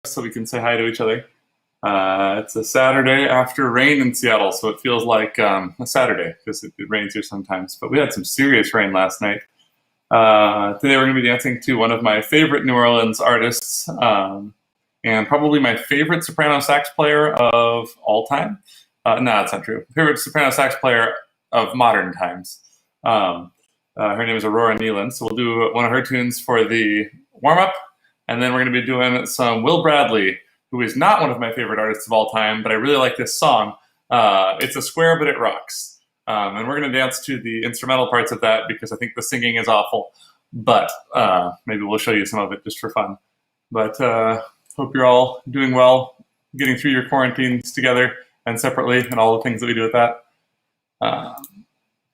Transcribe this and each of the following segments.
so we can say hi to each other. It's a Saturday after rain in Seattle, so it feels like a Saturday because it rains here sometimes. But we had some serious rain last night. Today we're going to be dancing to one of my favorite New Orleans artists, and probably my favorite soprano sax player of all time. No, that's not true. Favorite soprano sax player of modern times. Her name is Aurora Nealand, so we'll do one of her tunes for the warm-up, and then we're going to be doing some Will Bradley, who is not one of my favorite artists of all time, but I really like this song. It's a square, but it rocks. And we're going to dance to the instrumental parts of that because I think the singing is awful, but maybe we'll show you some of it just for fun. But hope you're all doing well, getting through your quarantines together and separately, and all the things that we do with that.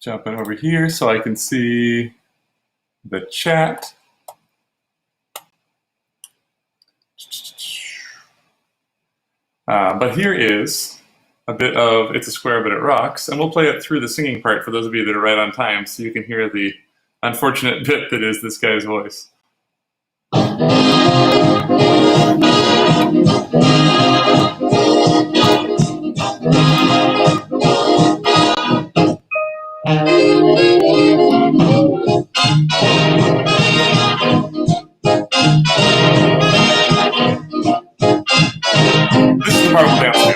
Jumping over here so I can see the chat. But here is a bit of It's a Square But It Rocks, and we'll play it through the singing part for those of you that are right on time so you can hear the unfortunate bit that is this guy's voice. This is the part we'll dance to.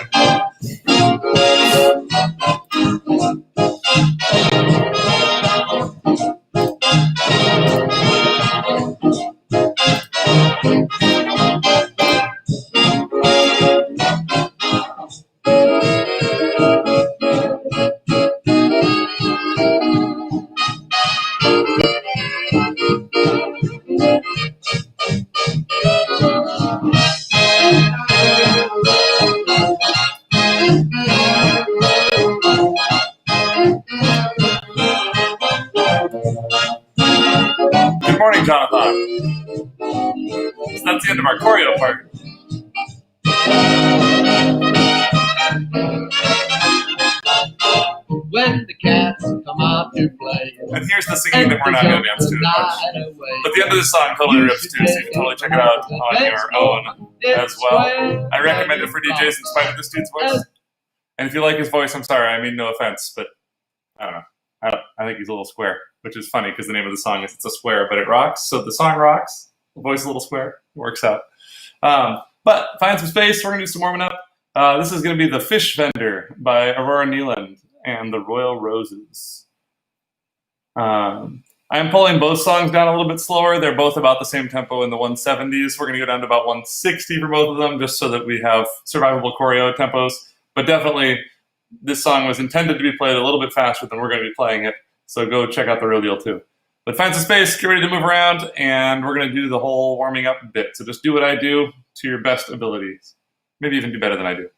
Good morning, Jonathan. So that's the end of our choreo part. When the cats come out to play. And here's the singing that we're not going to dance to as much. But the end of this song totally rips too, so you can totally check it out on your own as well. I recommend it for DJs in spite of this dude's voice. And if you like his voice, I'm sorry, I mean no offense, but I don't know. I think he's a little square, which is funny because the name of the song is It's a Square, But It Rocks. So the song rocks, the voice is a little square, it works out. But find some space, we're going to do some warming up. This is going to be The Fish Vendor by Aurora Nealand and the Royal Roses. I'm pulling both songs down a little bit slower. They're both about the same tempo in the 170s. We're going to go down to about 160 for both of them, just so that we have survivable choreo tempos. But definitely, this song was intended to be played a little bit faster than we're going to be playing it. So go check out the real deal too. But find some space, get ready to move around, and we're going to do the whole warming up bit. So just do what I do to your best abilities. Maybe even do better than I do.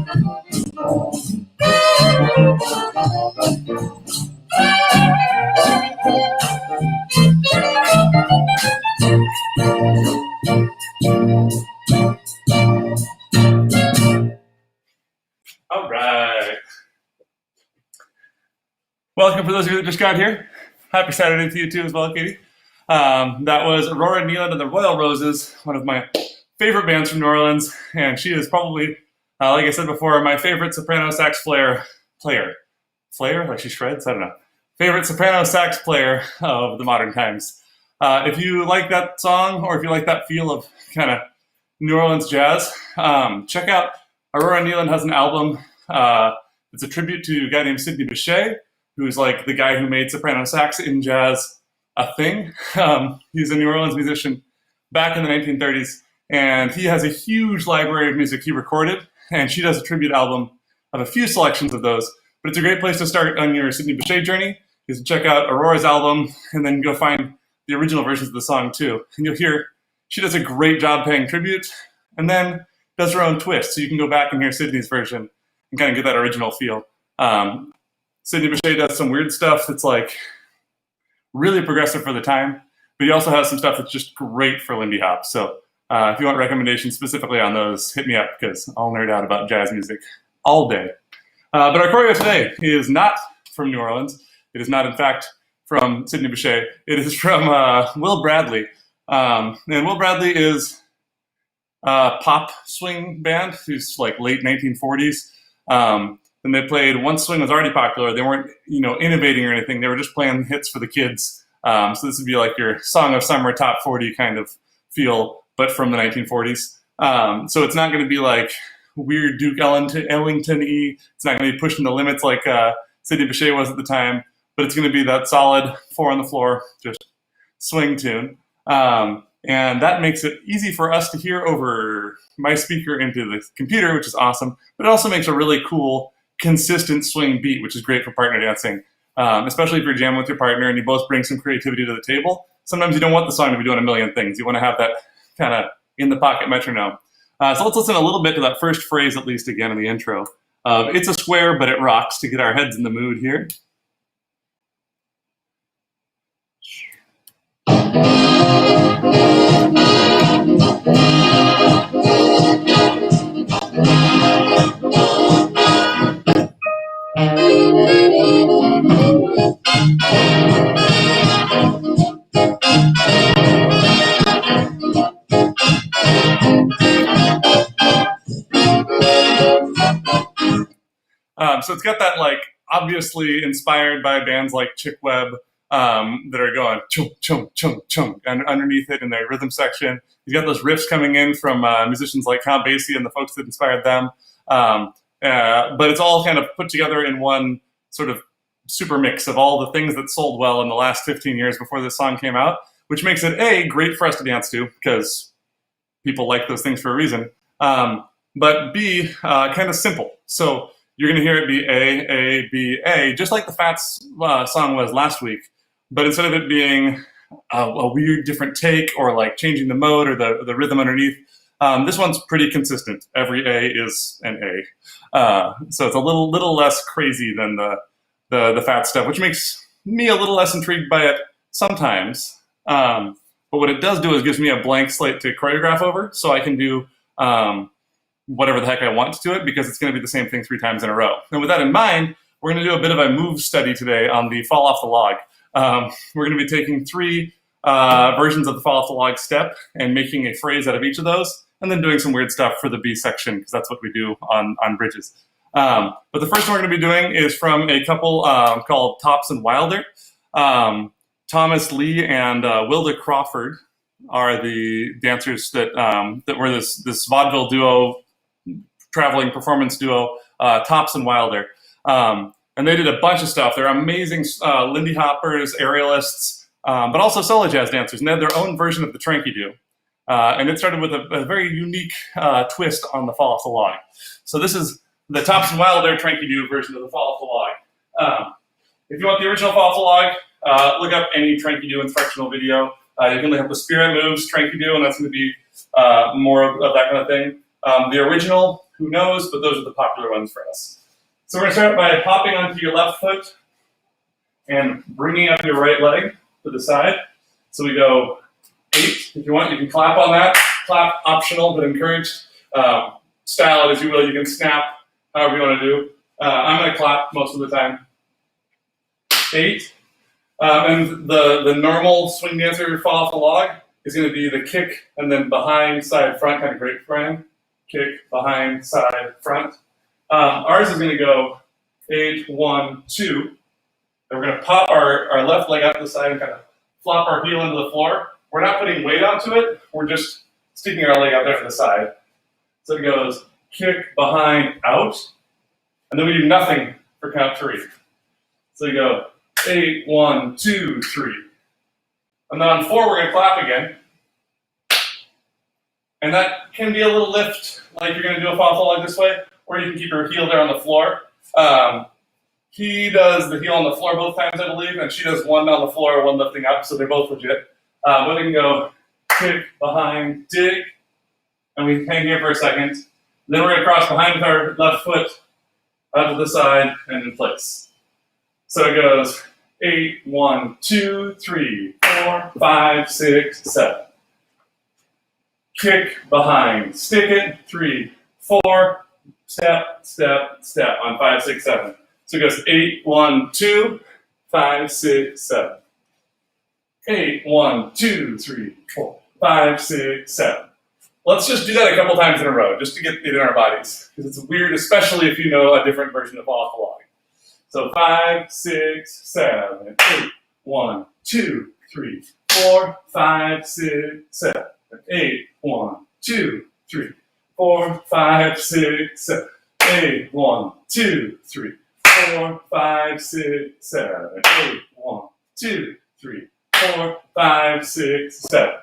All right. Welcome for those of you that just got here. Happy Saturday to you too as well, Katie. That was Aurora, Nealand, and the Royal Roses, one of my favorite bands from New Orleans, and she is probably, like I said before, my favorite soprano sax player, like she shreds? I don't know. Favorite soprano sax player of the modern times. If you like that song, or if you like that feel of kind of New Orleans jazz, check out Aurora Nealand has an album. It's a tribute to a guy named Sidney Bechet, who's like the guy who made soprano sax in jazz a thing. He's a New Orleans musician back in the 1930s, and he has a huge library of music he recorded, and she does a tribute album of a few selections of those. But it's a great place to start on your Sidney Bechet journey, is to check out Aurora's album, and then go find the original versions of the song too. And you'll hear she does a great job paying tribute, and then does her own twist, so you can go back and hear Sidney's version and kind of get that original feel. Sidney Bechet does some weird stuff that's like really progressive for the time, but he also has some stuff that's just great for Lindy Hop. So if you want recommendations specifically on those, hit me up, because I'll nerd out about jazz music all day. But our choreo today is not from New Orleans. It is not, in fact, from Sidney Bechet. It is from Will Bradley. And Will Bradley is a pop swing band who's like late 1940s. And they played, once swing was already popular, they weren't, innovating or anything. They were just playing hits for the kids. So this would be like your Song of Summer top 40 kind of feel, but from the 1940s. So it's not going to be like weird Duke Ellington-y. It's not going to be pushing the limits like Sidney Bechet was at the time, but it's going to be that solid 4 on the floor, just swing tune. And that makes it easy for us to hear over my speaker into the computer, which is awesome. But it also makes a really cool, consistent swing beat, which is great for partner dancing, especially if you're jamming with your partner and you both bring some creativity to the table. Sometimes you don't want the song to be doing a million things. You want to have that kind of in-the-pocket metronome. So let's listen a little bit to that first phrase, at least again in the intro. It's a square, but it rocks, to get our heads in the mood here. So it's got that, like, obviously inspired by bands like Chick Webb that are going chunk, chunk, chunk, chunk underneath it in their rhythm section. You've got those riffs coming in from musicians like Count Basie and the folks that inspired them. But it's all kind of put together in one sort of super mix of all the things that sold well in the last 15 years before this song came out, which makes it, A, great for us to dance to, because people like those things for a reason, but B, kind of simple. So you're going to hear it be A, B, A, just like the Fats song was last week. But instead of it being a weird different take or like changing the mode or the rhythm underneath, this one's pretty consistent. Every A is an A. So it's a little less crazy than the Fats stuff, which makes me a little less intrigued by it sometimes. But what it does do is gives me a blank slate to choreograph over, so I can do whatever the heck I want to it, because it's going to be the same thing 3 times in a row. And with that in mind, we're going to do a bit of a move study today on the fall off the log. We're going to be taking 3 versions of the fall off the log step and making a phrase out of each of those, and then doing some weird stuff for the B section, because that's what we do on bridges. But the first one we're going to be doing is from a couple called Tops and Wilder. Thomas Lee and Wilda Crawford are the dancers that were this vaudeville duo, traveling performance duo, Tops and Wilder. And they did a bunch of stuff. They're amazing Lindy Hoppers, aerialists, but also solo jazz dancers. And they had their own version of the Tranky-Do. And it started with a very unique twist on the fall off the log. So this is the Tops and Wilder Tranky-Do version of the fall off the log. If you want the original fall off the log, look up any Tranky-Do instructional video. You can look up the Spirit Moves Tranky-Do, and that's going to be more of that kind of thing. The original, who knows, but those are the popular ones for us. So we're gonna start by hopping onto your left foot and bringing up your right leg to the side. So we go 8. If you want, you can clap on that. Clap optional, but encouraged. Style it as you will. You can snap, however you want to do. I'm going to clap most of the time. 8. And the normal swing dancer fall off the log is going to be the kick and then behind, side, front, kind of grapevine. Kick, behind, side, front. Ours is going to go 8, 1, 2. And we're going to pop our left leg out to the side and kind of flop our heel into the floor. We're not putting weight onto it. We're just sticking our leg out there to the side. So it goes kick, behind, out. And then we do nothing for count 3. So you go 8, 1, 2, 3. And then on 4, we're going to clap again. And that can be a little lift, like you're going to do a fall leg this way, or you can keep your heel there on the floor. He does the heel on the floor both times, I believe, and she does one on the floor, one lifting up, so they're both legit. But we can go kick, behind, dig, and we hang here for a second. Then we're going to cross behind with our left foot out to the side and in place. So it goes 8, 1, 2, 3, 4, 5, 6, 7. Kick, behind, stick it, 3, 4, step, step, step on 5, 6, 7. So it goes 8, 1, 2, 5, 6, 7. 8, 1, 2, 3, 4, 5, 6, 7. Let's just do that a couple times in a row, just to get it in our bodies. Because it's weird, especially if you know a different version of off the log. So 5, 6, 7, 8, 1, 2, 3, 4, 5, 6, 7. 8, 1, 2, 3, 4, 5, 6, 7. 8, 1, 2, 3, 4, 5, 6, 7. 8, 1, 2, 3, 4, 5, 6, 7.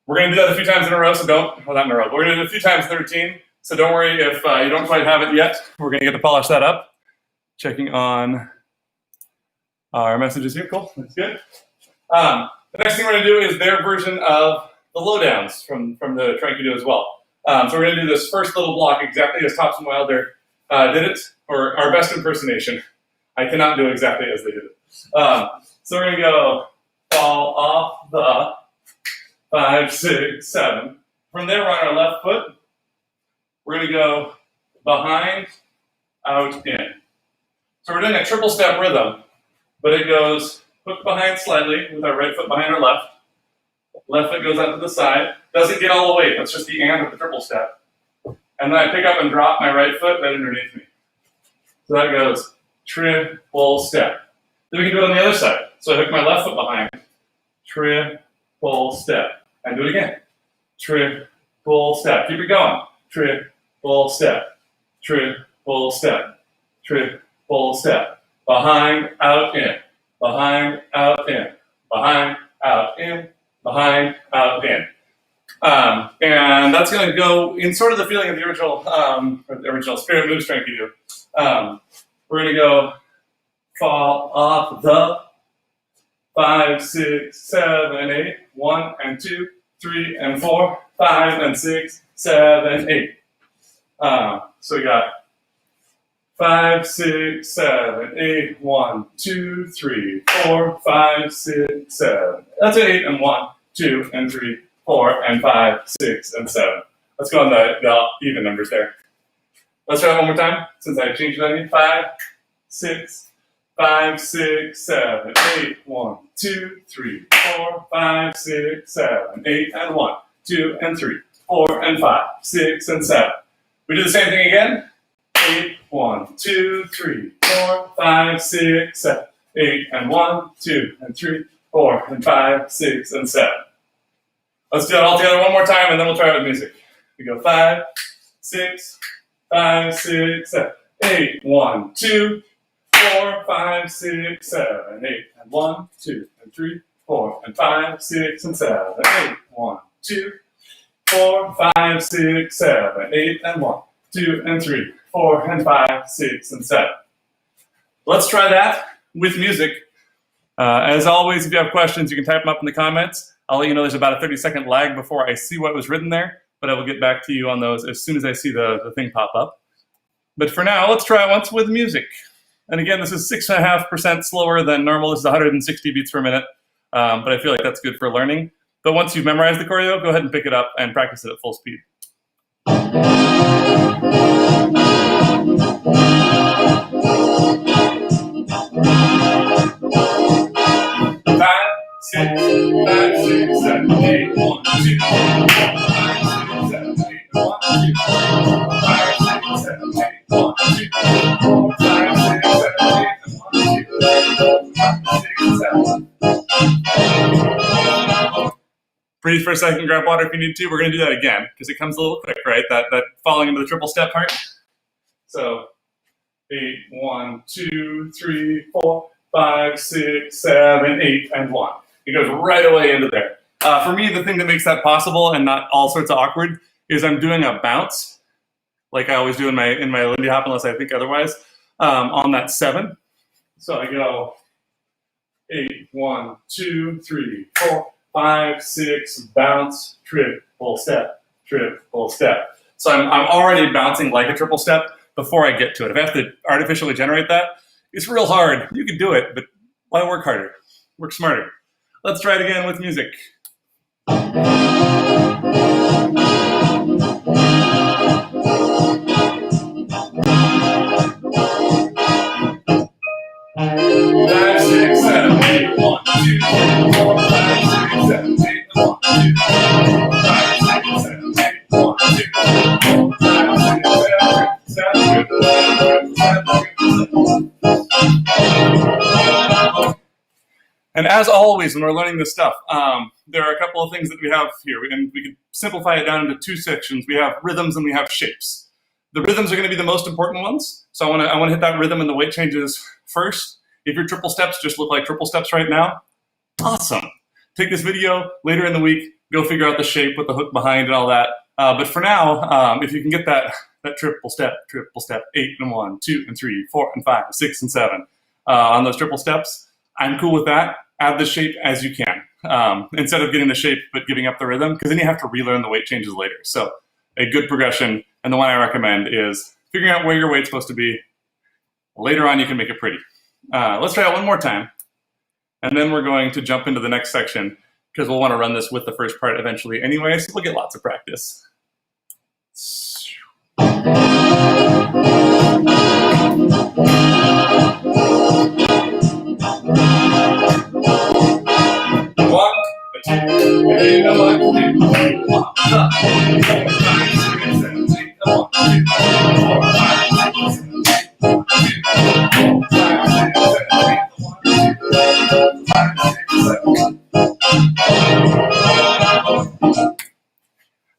We're going to do that a few times in a row, so not in a row, but we're going to do it a few times in the routine, so don't worry if you don't quite have it yet. We're going to get to polish that up. Checking on our messages here. Cool, that's good. The next thing we're going to do is their version of the lowdowns from the Tranquilo as well. So we're going to do this first little block exactly as Tops and Wilder did it, or our best impersonation. I cannot do it exactly as they did it. So we're going to go fall off the 5, 6, 7. From there, we're on our left foot. We're going to go behind, out, in. So we're doing a triple step rhythm, but it goes hook behind slightly with our right foot behind our left. Left foot goes out to the side. Doesn't get all the weight. That's just the and of the triple step. And then I pick up and drop my right foot right underneath me. So that goes triple step. Then we can do it on the other side. So I hook my left foot behind. Triple step. And do it again. Triple step. Keep it going. Triple step. Triple step. Triple step. Behind, out, in. Behind, out, in. Behind, out, in. Behind, out, in. And that's going to go in sort of the feeling of the original Spirit Moves Tranquilo. We're going to go fall off the 5, 6, 7, 8. 1 and 2, 3 and 4, 5 and 6, 7, 8. So we got 5, 6, 7, 8, 1, 2, 3, 4, 5, 6, 7. That's 8 and 1, 2 and 3, 4 and 5, 6 and 7. Let's go on the even numbers there. Let's try that one more time since I changed it on you. 5, 6, 5, 6, 7, 8, 1, 2, 3, 4, 5, 6, 7, 8, and 1, 2, and 3, 4, and 5, 6, and 7. We do the same thing again. 8, 1, 2, 3, 4, 5, 6, 7, 8, and 1, 2, and 3, 4, and 5, 6, and 7. Let's do it all together one more time, and then we'll try it with music. We go 5, 6, 5, 6, 7, 8, 1, 2, 4, 5, 6, 7, 8, and 1, 2, and 3, 4, and 5, 6, and 7, 8, 1, 2, 4, 5, 6, 7, 8, and 1, 2, and 3, 4, and 5, 6, and 7. Let's try that with music. As always, if you have questions, you can type them up in the comments. I'll let you know there's about a 30-second lag before I see what was written there. but I will get back to you on those as soon as I see the thing pop up. But for now, let's try it once with music. And again, this is 6.5% slower than normal. This is 160 beats per minute, but I feel like that's good for learning. But once you've memorized the choreo, go ahead and pick it up and practice it at full speed. 5, 6, 7, 8, 1, 2, 3, 4, 5, 6, 7, 8, 1, 2, 5, 6, 7, 8, 1, 2, 4, 5, 6, 7, 8, 1, 2, 5, 6, 7. Breathe for a second, grab water if you need to. We're going to do that again because it comes a little quick, right? That falling into the triple step part. So 8, 1, 2, 3, 4, 5, 6, 7, 8, and 1. It goes right away into there. For me, the thing that makes that possible and not all sorts of awkward is I'm doing a bounce, like I always do in my Lindy Hop, unless I think otherwise, on that 7. So I go 8, 1, 2, 3, 4, 5, 6, bounce, triple step, triple step. So I'm already bouncing like a triple step before I get to it. If I have to artificially generate that, it's real hard. You can do it, but why work harder? Work smarter. Let's try it again with music. 5, 6, 7, 8, 1, 2, 3, 4, 5, 6, 7, 8, 1, 2, 5, 6, 7, 8, 1, 2, 4, 5, 6, 7, 8, And as always, when we're learning this stuff, there are a couple of things that we have here. We can simplify it down into 2 sections. We have rhythms and we have shapes. The rhythms are going to be the most important ones. So I want to hit that rhythm and the weight changes first. If your triple steps just look like triple steps right now, awesome. Take this video later in the week, go figure out the shape with the hook behind and all that. But for now, if you can get that triple step, 8 and 1, 2 and 3, 4 and 5, 6 and 7 on those triple steps, I'm cool with that. Add the shape as you can. Instead of getting the shape but giving up the rhythm, because then you have to relearn the weight changes later. So a good progression, and the one I recommend is figuring out where your weight's supposed to be. Later on, you can make it pretty. Let's try it one more time. And then we're going to jump into the next section because we'll want to run this with the first part eventually anyway, so we'll get lots of practice. 1, 2, 3, 4, 5, 6, 7, 8, 1, 2, 4, 5, 6, 7, 8, 1, 2, 4, 5, 6, 7, 8, 1, 2, 5, 6, 7.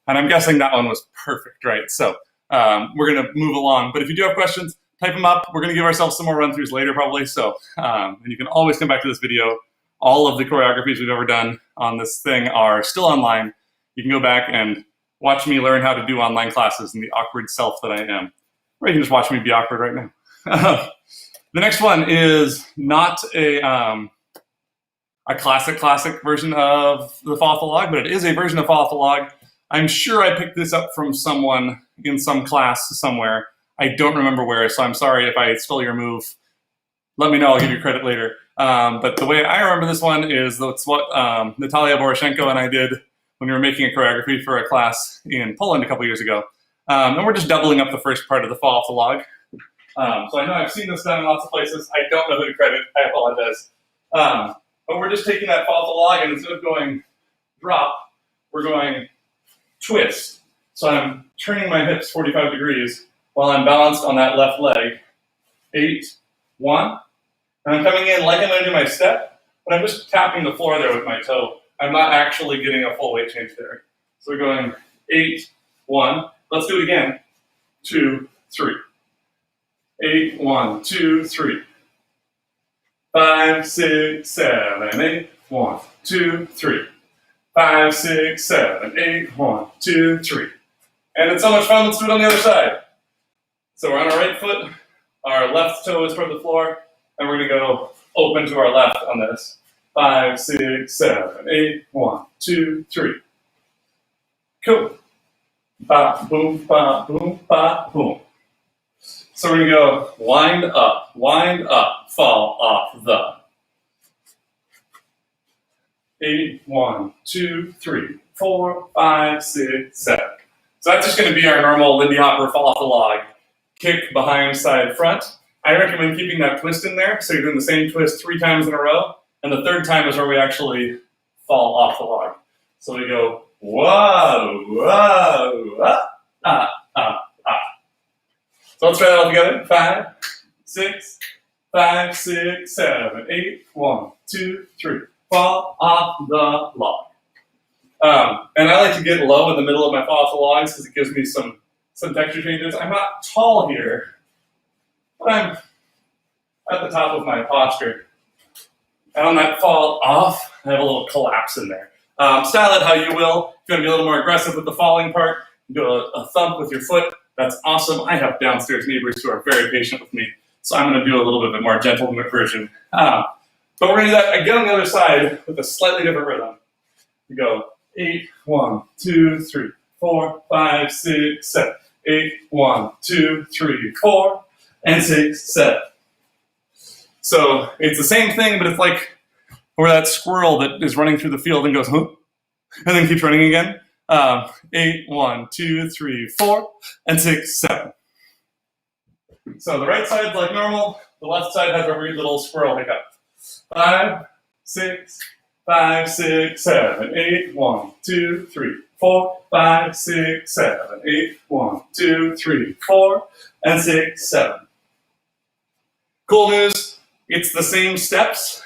And I'm guessing that one was perfect, right? So we're going to move along. But if you do have questions, type them up. We're going to give ourselves some more run-throughs later probably. So and you can always come back to this video. All of the choreographies we've ever done on this thing are still online. You can go back and watch me learn how to do online classes in the awkward self that I am. Or you can just watch me be awkward right now. The next one is not a classic version of the Fall Off the Log, but it is a version of Fall Off the Log. I'm sure I picked this up from someone in some class somewhere. I don't remember where, so I'm sorry if I stole your move. Let me know, I'll give you credit later. But the way I remember this one is that's what Natalia Boroshenko and I did when we were making a choreography for a class in Poland a couple years ago. And we're just doubling up the first part of the Fall Off the Log. So I know I've seen this done in lots of places. I don't know who to credit, I apologize. But we're just taking that Fall Off the Log and instead of going drop, we're going twist. So I'm turning my hips 45 degrees while I'm balanced on that left leg. 8, 1. And I'm coming in like I'm going to do my step, but I'm just tapping the floor there with my toe. I'm not actually getting a full weight change there. So we're going 8, 1. Let's do it again. 2, 3. 8, 1, 2, 3. 5, 6, 7, 8. 1, 2, 3. 5, 6, 7, 8. 1, 2, 3. And it's so much fun. Let's do it on the other side. So we're on our right foot. Our left toe is toward the floor. And we're going to go open to our left on this. 5, 6, 7, 8. 1, 2, 3. Cool. ba, boom, ba, boom, ba, boom. So we're gonna go wind up, fall off the. 8, 1, 2, 3, 4, 5, 6, 7. So that's just going to be our normal Lindy Hopper fall off the log. Kick, behind, side, front. I recommend keeping that twist in there, so you're doing the same twist 3 times in a row, and the third time is where we actually fall off the log. So we go, whoa, whoa, ah, ah, ah, ah. So let's try that all together. 5, 6, 5, 6, 7, 8, 1, 2, 3. Fall off the log. And I like to get low in the middle of my fall off the logs because it gives me some texture changes. I'm not tall here, but I'm at the top of my posture. And on that fall off, I have a little collapse in there. Style it how you will. If you want to be a little more aggressive with the falling part, do a thump with your foot. That's awesome. I have downstairs neighbors who are very patient with me, so I'm going to do a little bit of a more gentle version. But we're going to do that again on the other side with a slightly different rhythm. We go 8, 1, 2, 3, 4, 5, 6, 7. 8, 1, 2, 3, 4, and 6, 7. So it's the same thing, but it's like where that squirrel that is running through the field and goes, huh? And then keeps running again. 8, 1, 2, 3, 4, and 6, 7. So the right side's like normal. The left side has a weird little squirrel hiccup. 5, 6, 5, 6, 7, 8, 1, 2, 3, 4, 5, 6, 7, 8, 1, 2, 3, 4, and 6, 7. Cool news, it's the same steps.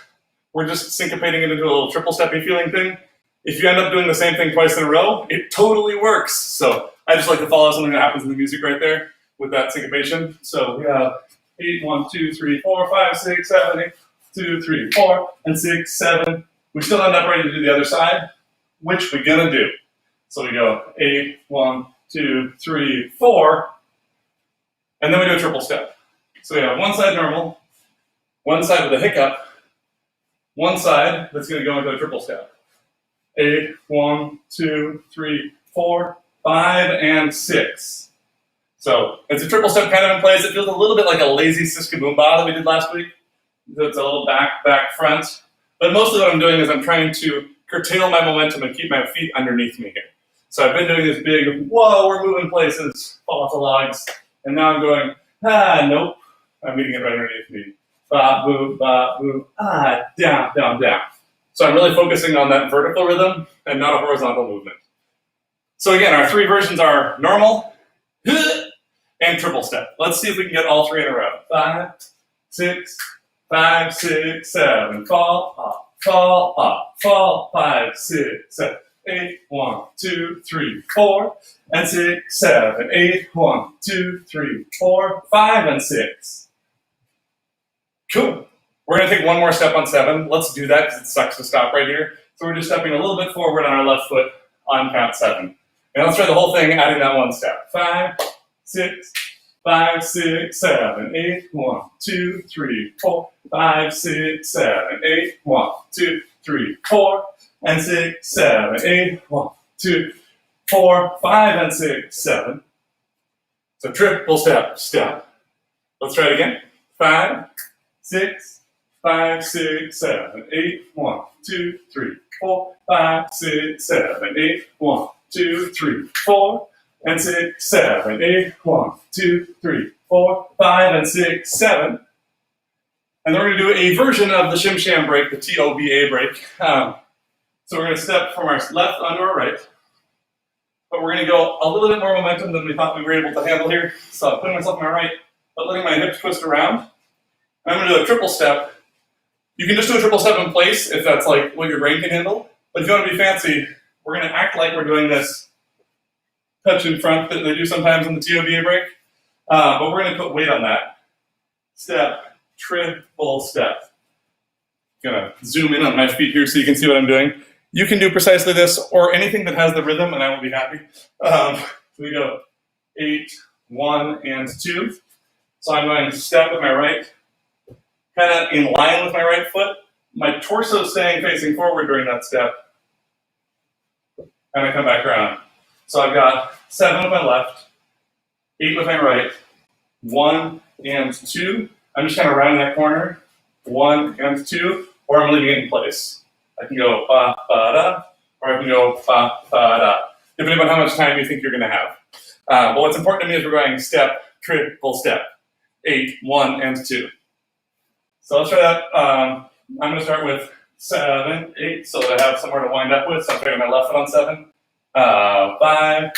We're just syncopating it into a little triple steppy feeling thing. If you end up doing the same thing twice in a row, it totally works. So I just like to follow something that happens in the music right there with that syncopation. So we have 8, 1, 2, 3, 4, 5, 6, 7, 8, 2, 3, 4, and 6, 7. We still end up ready to do the other side, which we're gonna do. So we go 8, 1, 2, 3, 4, and then we do a triple step. So we have one side normal, one side with a hiccup, one side that's gonna go into a triple step. 8, 1, 2, 3, 4, 5, and 6. So it's a triple step kind of in place. It feels a little bit like a lazy Siska Boomba that we did last week. So it's a little back, front. But mostly what I'm doing is I'm trying to curtail my momentum and keep my feet underneath me here. So I've been doing this big, whoa, we're moving places, fall off the logs. And now I'm going, nope. I'm meeting it right underneath me. Ba, boo, down, down, down. So I'm really focusing on that vertical rhythm and not a horizontal movement. So again, our 3 versions are normal, and triple step. Let's see if we can get all 3 in a row. 5, 6, 5, 6, 7. Fall up, fall up, fall. 5, 6, 7, 8, 1, 2, 3, 4, and 6, 7, 8, 1, 2, 3, 4, 5, and 6. Cool. We're going to take one more step on 7. Let's do that because it sucks to stop right here. So we're just stepping a little bit forward on our left foot on count 7. And let's try the whole thing adding that one step. 5, 6, 5, 6, 7, 8, 1, 2, 3, 4, 5, 6, 7, 8, 1, 2, 3, 4, and 6, 7, 8, 1, 2, 4, 5, and 6, 7. So triple step, step. Let's try it again. 5, 6, 5, 6, 7, 8, 1, 2, 3, 4, 5, 6, 7, 8, 1, 2, 3, 4, and 6, 7, 8, 1, 2, 3, 4, 5, and 6, 7. And then we're going to do a version of the Shim Sham break, the TOBA break. So we're going to step from our left onto our right. But we're going to go a little bit more momentum than we thought we were able to handle here. So I'm putting myself on my right, but letting my hips twist around. I'm going to do a triple step. You can just do a triple step in place if that's like what your brain can handle. But if you want to be fancy, we're going to act like we're doing this touch in front that they do sometimes in the TOBA break. But we're going to put weight on that. Step, triple step. I'm going to zoom in on my feet here so you can see what I'm doing. You can do precisely this or anything that has the rhythm and I will be happy. So we go 8, 1, and 2. So I'm going to step with my right, kind of in line with my right foot. My torso staying facing forward during that step. And I come back around. So I've got 7 with my left, 8 with my right, 1 and 2. I'm just kind of rounding that corner, 1 and 2, or I'm leaving it in place. I can go ba ba da, or I can go ba ba da, depending on how much time you think you're going to have. But what's important to me is we're going step, triple step, 8, 1 and 2. So let's try that. I'm going to start with 7, 8, so that I have somewhere to wind up with. So I'm putting my left foot on 7. 5,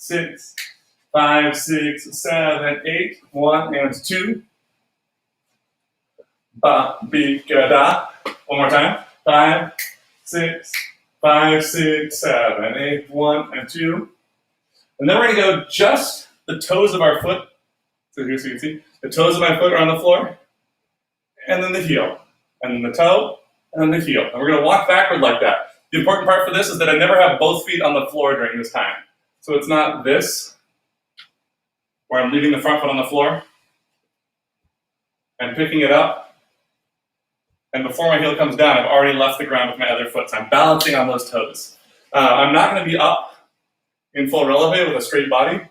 6, 5, 6, 7, 8, 1 and 2. Ba, bi, ga, da. One more time. 5, 6, 5, 6, 7, 8, 1 and 2. And then we're going to go just the toes of our foot. So here, so you can see the toes of my foot are on the floor, and then the heel, and then the toe, and then the heel. And we're going to walk backward like that. The important part for this is that I never have both feet on the floor during this time. So it's not this, where I'm leaving the front foot on the floor and picking it up. And before my heel comes down, I've already left the ground with my other foot. So I'm balancing on those toes. I'm not going to be up in full releve with a straight body.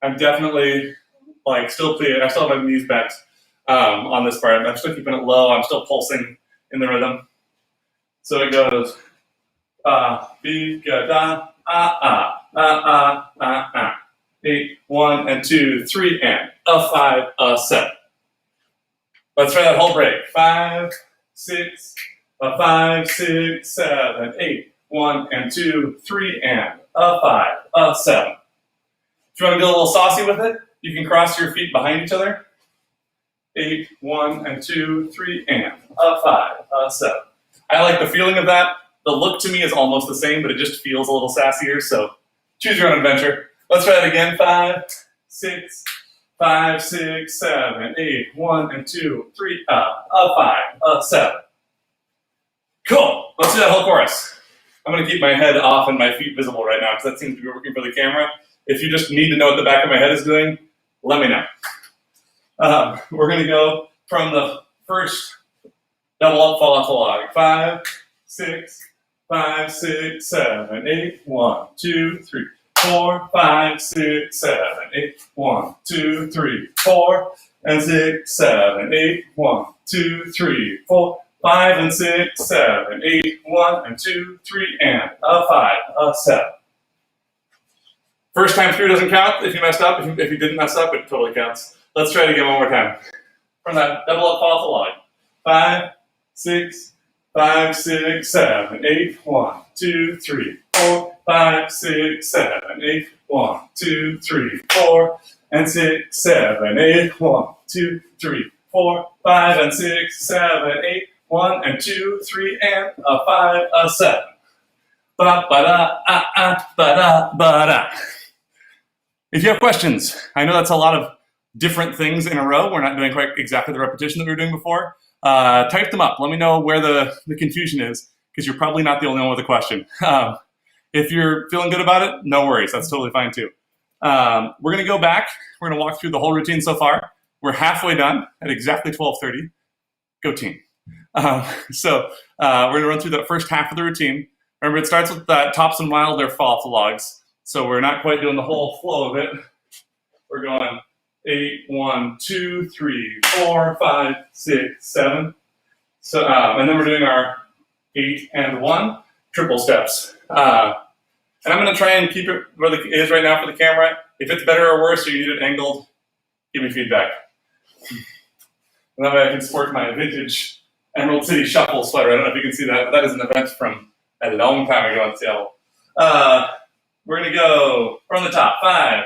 I'm definitely still have my knees bent on this part. I'm still keeping it low. I'm still pulsing in the rhythm. So it goes bi ga da ah ah ah ah ah ah. 8, 1 and 2, 3 and a 5, a 7. Let's try that whole break. 5, 6, a 5, 6, 7, 8, 1 and 2, 3 and a 5, a 7. If you want to get a little saucy with it, you can cross your feet behind each other. 8, 1 and 2, 3 and a 5, a 7. I like the feeling of that. The look to me is almost the same, but it just feels a little sassier, so choose your own adventure. Let's try it again. 5, 6, 5, 6, 7, 8, 1 and 2, 3, a 5, a 7. Cool. Let's do that whole chorus. I'm going to keep my head off and my feet visible right now because that seems to be working for the camera. If you just need to know what the back of my head is doing, let me know. We're going to go from the first double up, fall off the log. 5, 6, 5, 6, 7, 8, 1, 2, 3, 4, 5, 6, 7, 8, 1, 2, 3, 4, and 6, 7, 8, 1, 2, 3, 4, 5 and 6, 7, 8, 1 and 2, 3, and a 5, a 7. First time through doesn't count if you messed up. If you didn't mess up, it totally counts. Let's try it again one more time. From that double up, fall off the log. 5, 6, 5, 6, 7, 8, 1, 2, 3, 4, 5, 6, 7, 8, 1, 2, 3, 4, and 6, 7, 8, 1, 2, 3, 4, 5, and 6, 7, 8, 1 and 2, 3, and a 5, a 7. Ba ba da ah ah ba da ba da. If you have questions, I know that's a lot of different things in a row. We're not doing quite exactly the repetition that we were doing before. Type them up. Let me know where the confusion is, because you're probably not the only one with a question. If you're feeling good about it, no worries. That's totally fine too. We're going to go back. We're going to walk through the whole routine so far. We're halfway done at exactly 12:30. Go team. We're going to run through the first half of the routine. Remember, it starts with that tops and wilder fall off the logs. So we're not quite doing the whole flow of it. We're going 8, 1, 2, 3, 4, 5, 6, 7. So, and then we're doing our 8 and 1 triple steps. And I'm going to try and keep it where it is right now for the camera. If it's better or worse, or you need it angled, give me feedback. And that way I can sport my vintage Emerald City Shuffle sweater. I don't know if you can see that, but that is an event from a long time ago in Seattle. We're going to go from the top. 5,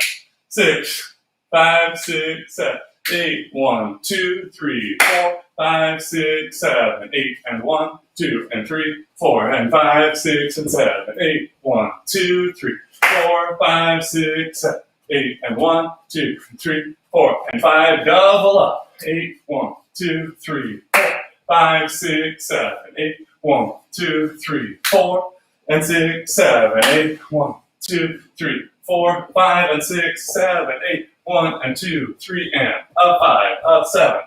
6, 5, 6, 7, 8, 1, 2, 3, 4, 5, 6, 7, 8, and 1, 2, and 3, 4, and 5, 6, and 7, 8, 1, 2, 3, 4, 5, 6, 7, 8, and 1, 2, 3, 4, and 5. Double up. 8, 1, 2, 3, 4, 5, 6, 7, 8, 1, 2, 3, 4, and 6, 7, 8, 1, 2, 3, 4, 5, and 6, 7, 8, 1, and 2, 3, and a 5, a 7.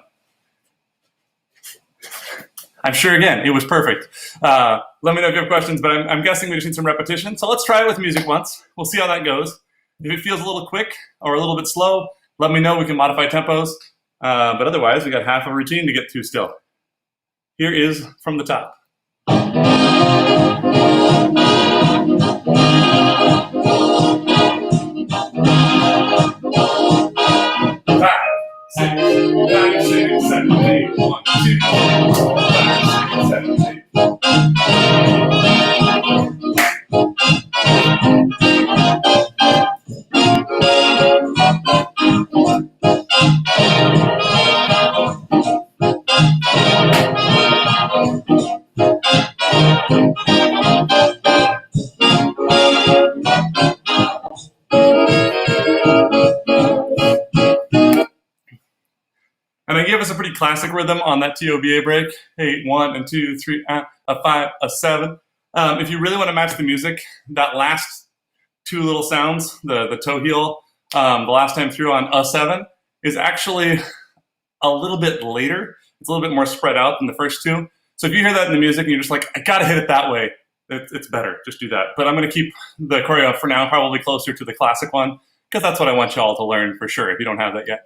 I'm sure, again, it was perfect. Let me know if you have questions, but I'm guessing we just need some repetition. So let's try it with music once. We'll see how that goes. If it feels a little quick or a little bit slow, let me know. We can modify tempos. But otherwise, we got half a routine to get to still. Here is From the Top. 5, 6, 5, 6, 7, 8, 1, 2, 4, 5, 6, 7, 8. And I gave us a pretty classic rhythm on that TOBA break. 8, 1 and 2, 3, a 5, a 7. If you really want to match the music, that last two little sounds, the toe heel, the last time through on a 7, is actually a little bit later. It's a little bit more spread out than the first two. So if you hear that in the music and you're just like, I gotta hit it that way, it's better. Just do that. But I'm gonna keep the choreo for now probably closer to the classic one, because that's what I want y'all to learn for sure if you don't have that yet.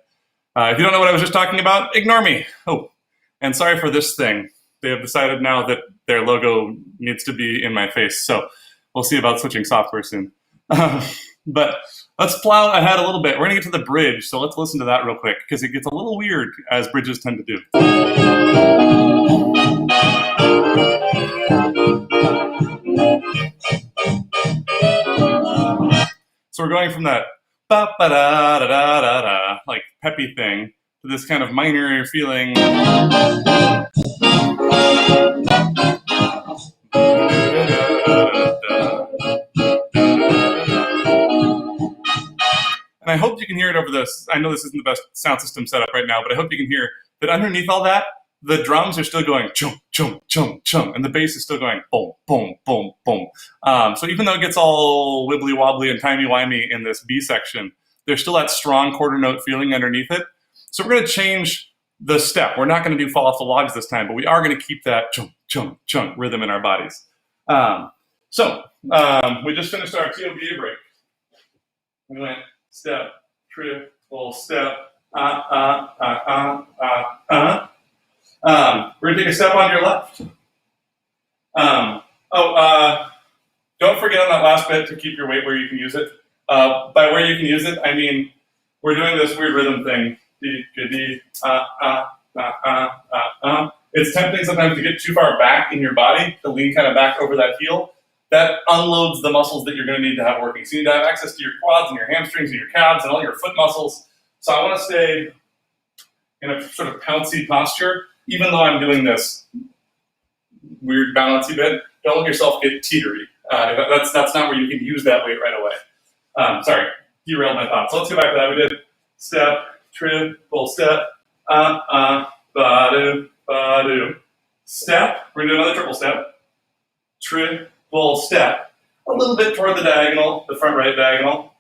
If you don't know what I was just talking about, ignore me. Oh, and sorry for this thing. They have decided now that their logo needs to be in my face, so we'll see about switching software soon. But let's plow ahead a little bit. We're gonna get to the bridge, so let's listen to that real quick, because it gets a little weird, as bridges tend to do. So we're going from that ba-ba-da-da-da-da-da, like peppy thing, to this kind of minor feeling. And I hope you can hear it over this. I know this isn't the best sound system setup right now, but I hope you can hear that underneath all that, the drums are still going chum, chum, chum, chum, and the bass is still going boom, boom, boom, boom. So even though it gets all wibbly wobbly and timey-wimey in this B section, there's still that strong quarter note feeling underneath it. So we're going to change the step. We're not going to do Fall Off the Logs this time, but we are going to keep that chum, chum, chum rhythm in our bodies. We just finished our TOBA break. We went step, triple step, we're going to take a step on your left. Don't forget on that last bit to keep your weight where you can use it. By where you can use it, I mean, we're doing this weird rhythm thing. It's tempting sometimes to get too far back in your body, to lean kind of back over that heel. That unloads the muscles that you're going to need to have working. So you need to have access to your quads and your hamstrings and your calves and all your foot muscles. So I want to stay in a sort of pouncy posture, even though I'm doing this weird balancy bit. Don't let yourself get teetery. That's not where you can use that weight right away. Sorry, derailed my thoughts. So let's go back to that. We did step, triple step, ba-do, ba-do. Step, we're going to do another triple step, triple step, a little bit toward the diagonal, the front right diagonal.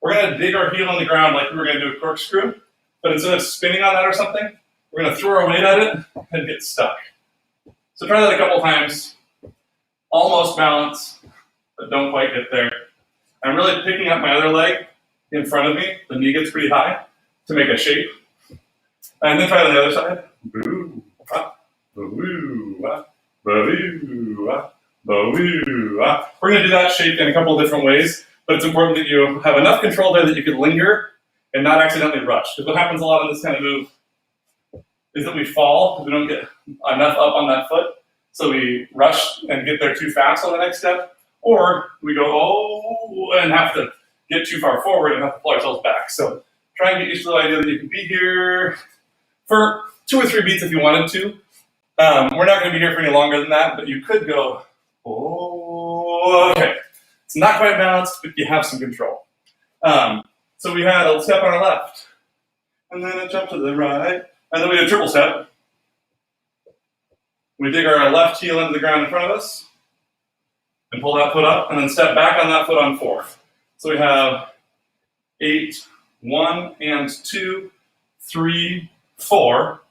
We're going to dig our heel on the ground like we were going to do a corkscrew, but instead of spinning on that or something, we're going to throw our weight at it and get stuck. So try that a couple times. Almost balance, but don't quite get there. I'm really picking up my other leg in front of me. The knee gets pretty high to make a shape. And then try it on the other side. Boo, ah, boo, ah, boo, ah, boo, ah. We're going to do that shape in a couple of different ways, but it's important that you have enough control there that you can linger and not accidentally rush. Because what happens a lot in this kind of move is that we fall because we don't get enough up on that foot. So we rush and get there too fast on the next step, or we go, and have to get too far forward and have to pull ourselves back. So try and get used to the idea that you can be here for 2 or 3 beats if you wanted to. We're not going to be here for any longer than that, but you could go, okay. It's not quite balanced, but you have some control. So we had a step on our left, and then a jump to the right, and then we did a triple step. We dig our left heel into the ground in front of us, and pull that foot up, and then step back on that foot on 4. So we have 8, 1 and 2, 3, 4.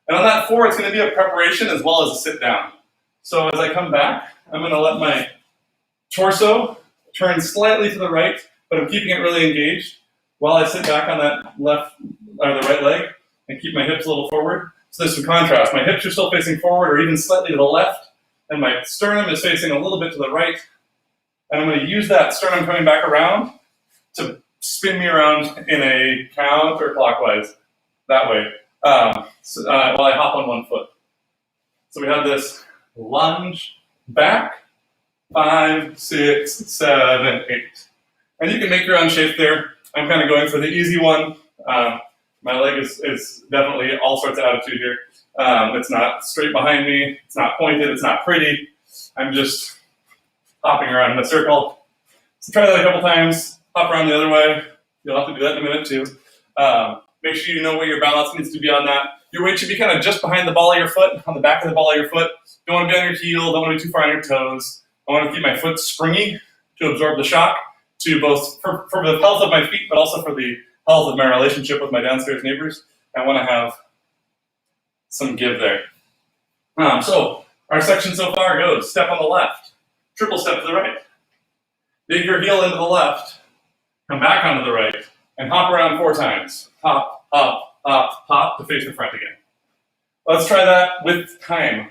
And on that 4, it's going to be a preparation as well as a sit down. So as I come back, I'm going to let my torso turn slightly to the right, but I'm keeping it really engaged while I sit back on that left or the right leg and keep my hips a little forward. So there's some contrast. My hips are still facing forward or even slightly to the left, and my sternum is facing a little bit to the right. And I'm going to use that sternum coming back around to spin me around in a counterclockwise that way while I hop on one foot. So we have this lunge back, 5, 6, 7, 8. And you can make your own shape there. I'm kind of going for the easy one. My leg is definitely all sorts of attitude here. It's not straight behind me. It's not pointed. It's not pretty. I'm just hopping around in a circle. So try that a couple times. Hop around the other way. You'll have to do that in a minute too. Make sure you know where your balance needs to be on that. Your weight should be kind of just behind the ball of your foot, on the back of the ball of your foot. Don't want to be on your heel. Don't want to be too far on your toes. I want to keep my foot springy to absorb the shock, to both for the health of my feet, but also for the health of my relationship with my downstairs neighbors. I want to have some give there. So our section so far goes step on the left, triple step to the right. Dig your heel into the left, come back onto the right, and hop around 4 times. Hop, hop, hop, hop to face the front again. Let's try that with time.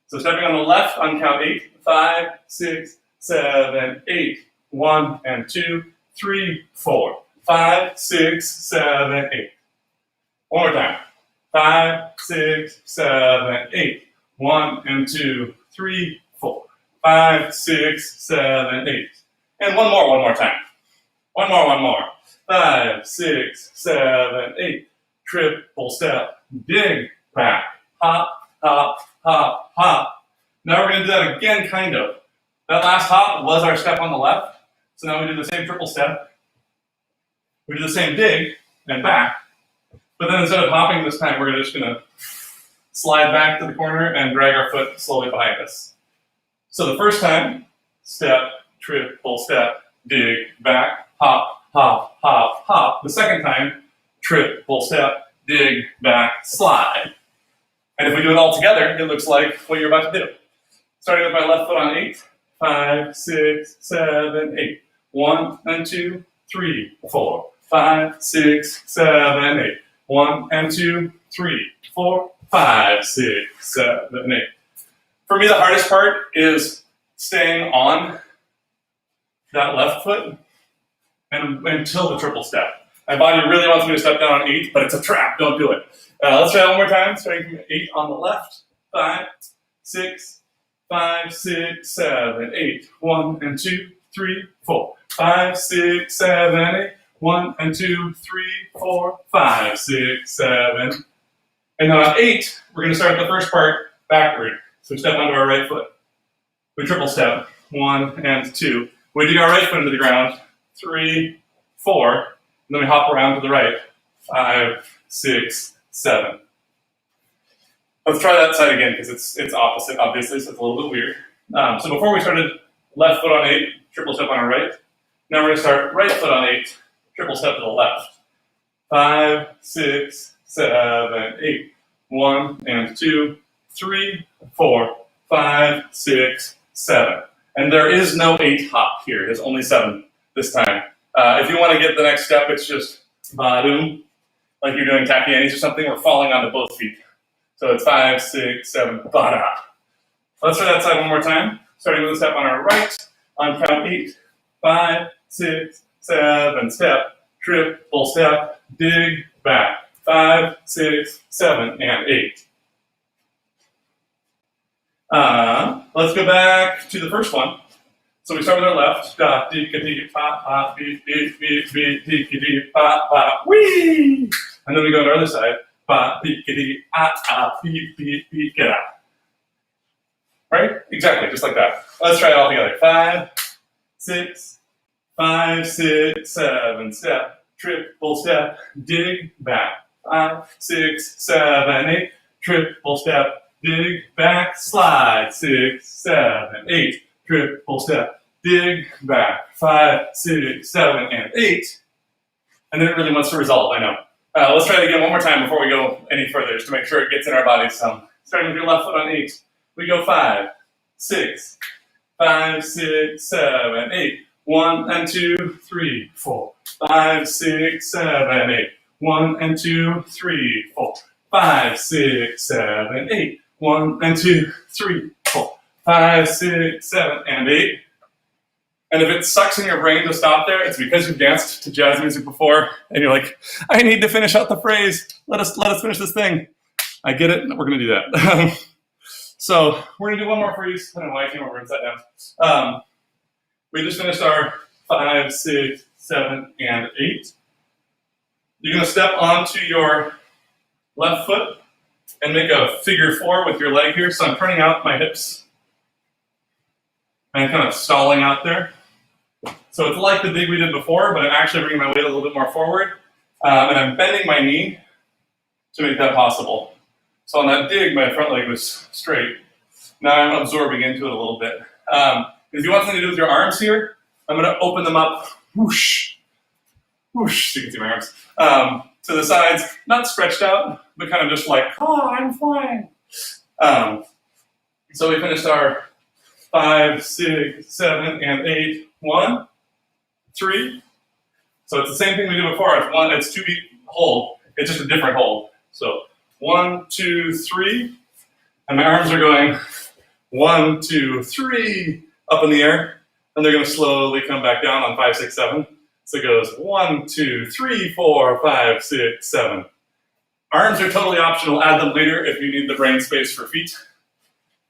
So stepping on the left on count 8, 5, 6, 7, 8. 1 and 2, 3, 4. 5, 6, 7, 8. One more time. 5, 6, 7, 8. 1 and 2, 3, 4. 5, 6, 7, 8. And one more time. One more. 5, 6, 7, 8. Triple step. Dig back. Hop, hop, hop, hop. Now we're going to do that again, kind of. That last hop was our step on the left. So now we do the same triple step. We do the same dig and back. But then instead of hopping this time, we're just going to slide back to the corner and drag our foot slowly behind us. So the first time, step, triple step, dig, back, hop, hop, hop, hop. The second time, triple step, dig, back, slide. And if we do it all together, it looks like what you're about to do. Starting with my left foot on 8, 5, 6, 7, 8. 1 and 2, 3, 4. 5, 6, 7, 8. 1 and 2, 3, 4, 5, 6, 7, 8. For me, the hardest part is staying on that left foot and until the triple step. My body really wants me to step down on 8, but it's a trap. Don't do it. Let's try it one more time. Starting from 8 on the left. 5, 6, 5, 6, 7, 8. 1 and 2, 3, 4. 5, 6, 7, 8. 1 and 2, 3, 4, 5, 6, 7. And then on 8, we're going to start the first part backward. So we step onto our right foot. We triple step. 1 and 2. We dig our right foot into the ground. 3, 4. And then we hop around to the right. 5, 6, 7. Let's try that side again because it's opposite, obviously, so it's a little bit weird. So before we started left foot on 8, triple step on our right. Now we're going to start right foot on 8, triple step to the left. 5, 6, 7, 8. 1 and 2, 3, 4, 5, 6, 7. And there is no 8 hop here. There's only 7 this time. If you want to get the next step, it's just ba-doom, like you're doing takianis or something. We're falling onto both feet. So it's 5, 6, 7, ba-da. Let's try that side one more time. Starting with a step on our right on count 8. 5, 6, 7, step, triple step, dig, back. 5, 6, 7, and 8. Let's go back to the first one. So we start with our left. Da, dee, ka, dee, pa, pa, beep, beep, beep, beep, dee, ka, dee, pa, pa, wee. And then we go to the other side. Pa, beep, ka, dee, beep, beep, beep, get out. Right? Exactly, just like that. Let's try it all together. 5, 6, 5, 6, 7, step, triple step, dig, back. 5, 6, 7, 8, triple step, dig, back, slide. 6, 7, 8, triple step, dig, back. 5, 6, 7, and 8. And then it really wants to resolve, I know. Let's try it again one more time before we go any further, just to make sure it gets in our bodies some. Starting with your left foot on 8, we go 5, 6, 5, 6, 7, 8. 1 and 2, 3, 4, 5, 6, 7, 8. 1 and 2, 3, 4, 5, 6, 7, 8. 1 and 2, 3, 4, 5, 6, 7, and 8. And if it sucks in your brain to stop there, it's because you've danced to jazz music before, and you're like, I need to finish out the phrase. Let us finish this thing. I get it. We're going to do that. So we're going to do one more phrase. I don't know why I came over and sat down. We just finished our 5, 6, 7, and 8. You're going to step onto your left foot and make a figure 4 with your leg here. So I'm turning out my hips and kind of stalling out there. So it's like the dig we did before, but I'm actually bringing my weight a little bit more forward. And I'm bending my knee to make that possible. So on that dig, my front leg was straight. Now I'm absorbing into it a little bit. If you want something to do with your arms here, I'm going to open them up, whoosh, whoosh, so you can see my arms, to the sides, not stretched out, but kind of just like, oh, I'm flying. So we finished our 5, 6, 7, and 8. 1, 3. So it's the same thing we did before. It's 2 beat hold. It's just a different hold. So 1, 2, 3, and my arms are going 1, 2, 3 up in the air, and they're going to slowly come back down on 5, 6, 7. So it goes 1, 2, 3, 4, 5, 6, 7. Arms are totally optional. Add them later if you need the brain space for feet.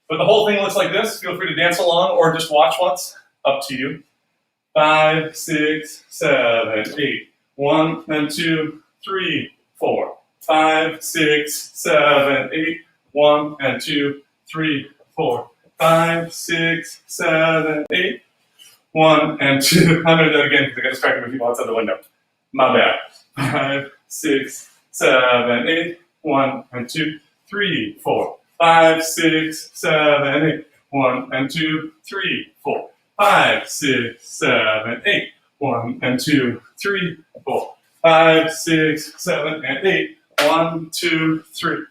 But the whole thing looks like this. Feel free to dance along or just watch once. Up to you. 5, 6, 7, 8. 1 and 2, 3, 4. 5, 6, 7, 8. 1 and 2, 3, 4. 5, 6, 7, 8. 1 and 2. I'm going to do that again because I got distracted with people outside the window. My bad. 5, 6, 7, 8. 1 and 2, 3, 4. 5, 6, 7, 8. 1 and 2, 3, 4. 5, 6, 7, 8. 1 and 2, 3, 4. 5, 6, 7, and 8. 1, 2, 3.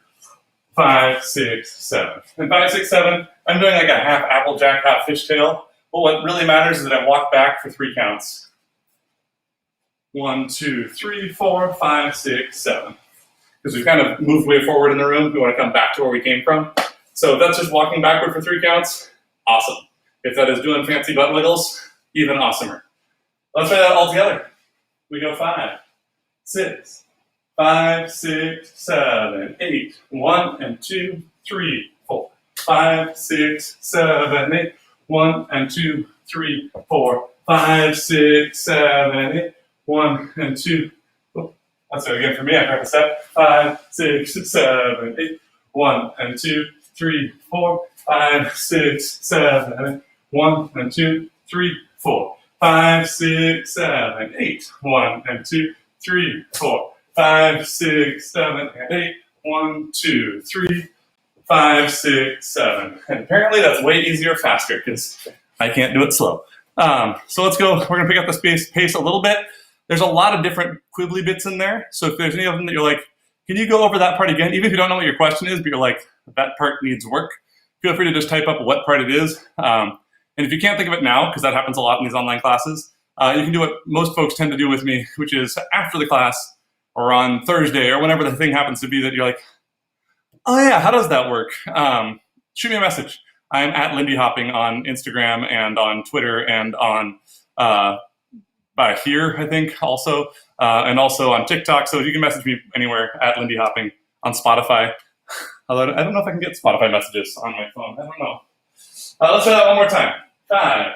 5, 6, 7. And 5, 6, 7, I'm doing like a half applejack, half fishtail. But what really matters is that I walk back for 3 counts. 1, 2, 3, 4, 5, 6, 7. Because we've kind of moved way forward in the room. We want to come back to where we came from. So if that's just walking backward for 3 counts, awesome. If that is doing fancy butt wiggles, even awesomer. Let's try that all together. We go 5, 6, 5, 6, 7, 8. 1 and 2, 3, 4. 5, 6, 7, 8. 1 and 2, 3, 4. 5, 6, 7, 8. 1 and 2. Let's do it again for me. I practice that. 5, 6, 7, 8. 1 and 2, 3, 4. 5, 6, 7, 8. 1 and 2, 3, 4. 5, 6, 7, 8. 1 and 2, 3, 4. 5, 6, 7, and 8. 1, 2, 3, 5, 6, 7. And apparently that's way easier faster because I can't do it slow. So let's go. We're going to pick up the pace a little bit. There's a lot of different quibbly bits in there. So if there's any of them that you're like, can you go over that part again? Even if you don't know what your question is, but you're like, that part needs work, feel free to just type up what part it is. And if you can't think of it now, because that happens a lot in these online classes, you can do what most folks tend to do with me, which is after the class or on Thursday or whenever the thing happens to be that you're like, oh yeah, how does that work? Shoot me a message. I'm at Lindy Hopping on Instagram and on Twitter and on here, I think, also, and also on TikTok. So you can message me anywhere at Lindy Hopping on Spotify. Although I don't know if I can get Spotify messages on my phone. I don't know. Let's try that one more time. 5,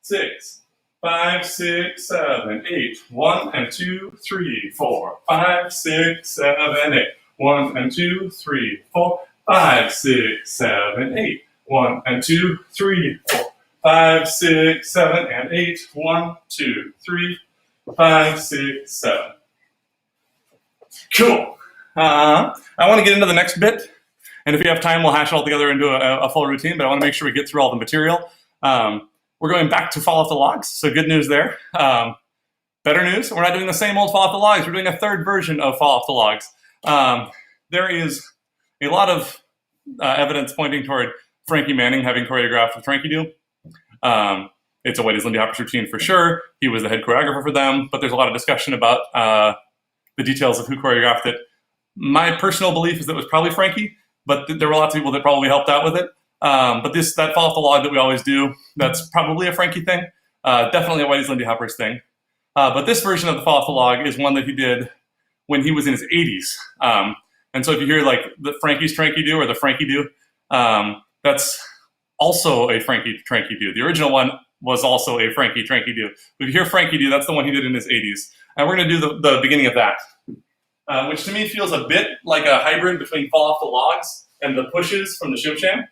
6, 5, 6, 7, 8. 1 and 2, 3, 4. 5, 6, 7, 8. 1 and 2, 3, 4. 5, 6, 7, 8. 1 and 2, 3, 4. 5, 6, 7, and 8. 1, 2, 3, 5, 6, 7. Cool. I want to get into the next bit. And if we have time, we'll hash it all together into a full routine. But I want to make sure we get through all the material. We're going back to fall off the logs. So good news there. Better news, we're not doing the same old fall off the logs. We're doing a third version of fall off the logs. There is a lot of evidence pointing toward Frankie Manning having choreographed with Frankie Do. it's a Whitey's Lindy Hopper's routine for sure. He was the head choreographer for them, but there's a lot of discussion about the details of who choreographed it. My personal belief is that it was probably Frankie, but there were lots of people that probably helped out with it. But that fall off the log that we always do, that's probably a Frankie thing. Definitely a Whitey's Lindy Hopper's thing. But this version of the fall off the log is one that he did when he was in his 80s. And so if you hear like the Frankie's Tranky Do or the Frankie Do, that's also a Frankie Tranky Do. The original one was also a Frankie Tranky Do. But if you hear Frankie Do, that's the one he did in his 80s. And we're going to do the beginning of that, which to me feels a bit like a hybrid between Fall Off the Logs and the pushes from the Shim Sham.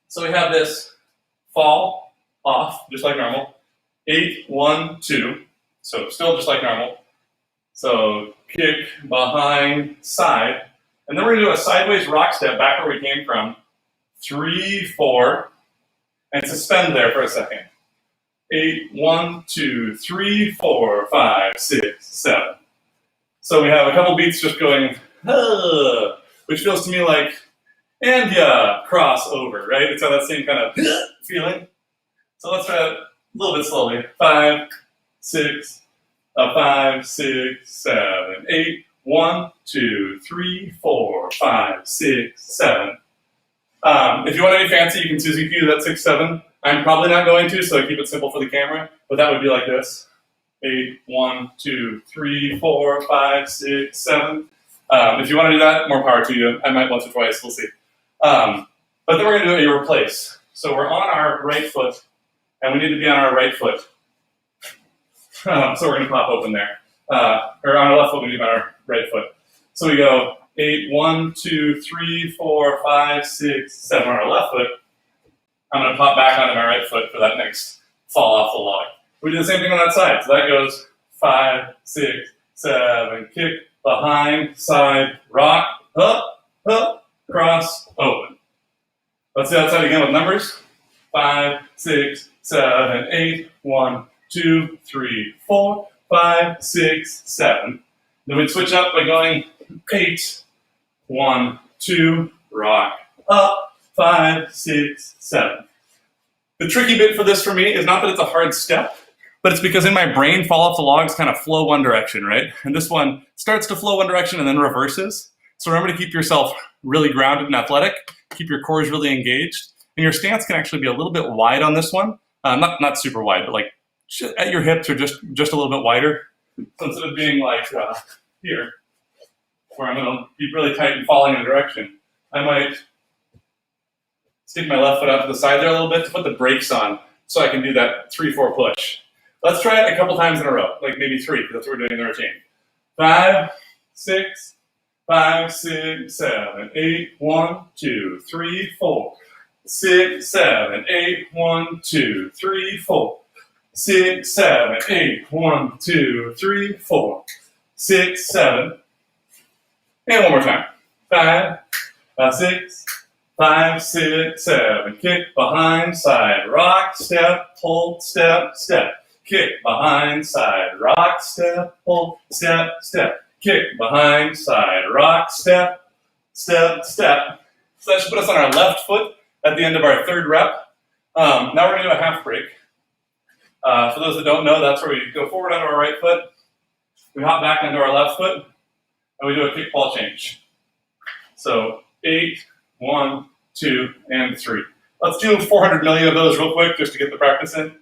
So we have this fall off, just like normal. 8, 1, 2. So still just like normal. So kick, behind, side. And then we're going to do a sideways rock step back where we came from. 3, 4. And suspend there for a second. 8, 1, 2, 3, 4, 5, 6, 7. So we have a couple beats just going, which feels to me like, and yeah, cross over, right? It's got that same kind of feeling. So let's try it a little bit slowly. 5, 6, 5, 6, 7, 8, 1, 2, 3, 4, 5, 6, 7. If you want to be fancy, you can Suzy Q that 6, 7. I'm probably not going to, so I keep it simple for the camera, but that would be like this. 8, 1, 2, 3, 4, 5, 6, 7. If you want to do that, more power to you. I might once or twice, we'll see. But then we're going to do a replace. So we're on our right foot, and we need to be on our right foot. So we're going to pop open there. Or on our left foot, we need to be on our right foot. So we go 8, 1, 2, 3, 4, 5, 6, 7 on our left foot. I'm going to pop back onto my right foot for that next fall off the log. We do the same thing on that side. So that goes 5, 6, 7, kick, behind, side, rock, up, cross, open. Let's do that side again with numbers. 5, 6, 7, 8, 1, 2, 3, 4, 5, 6, 7. Then we'd switch up by going 8, 1, 2, rock, up, 5, 6, 7. The tricky bit for this for me is not that it's a hard step, but it's because in my brain, fall off the logs kind of flow one direction, right? And this one starts to flow one direction and then reverses. So remember to keep yourself really grounded and athletic, keep your cores really engaged, and your stance can actually be a little bit wide on this one. Not super wide, but like at your hips or just a little bit wider. So instead of being like here, where I'm going to be really tight and falling in a direction, I might stick my left foot out to the side there a little bit to put the brakes on so I can do that 3, 4 push. Let's try it a couple times in a row, like maybe 3, because that's what we're doing in the routine. 5, 6, 5, 6, 7, 8, 1, 2, 3, 4, 6, 7, 8, 1, 2, 3, 4, 6, 7, 8, 1, 2, 3, 4, 6, 7. And one more time. 5, 6, 5, 6, 7. Kick, behind, side, rock, step, hold, step, step. Kick, behind, side, rock, step, hold, step, step. Kick, behind, side, rock, step, step, step. So that should put us on our left foot at the end of our 3rd rep. Now we're going to do a half break. For those that don't know, that's where we go forward onto our right foot. We hop back onto our left foot, and we do a kick ball change. So 8, 1, 2, and 3. Let's do 400 million of those real quick just to get the practice in.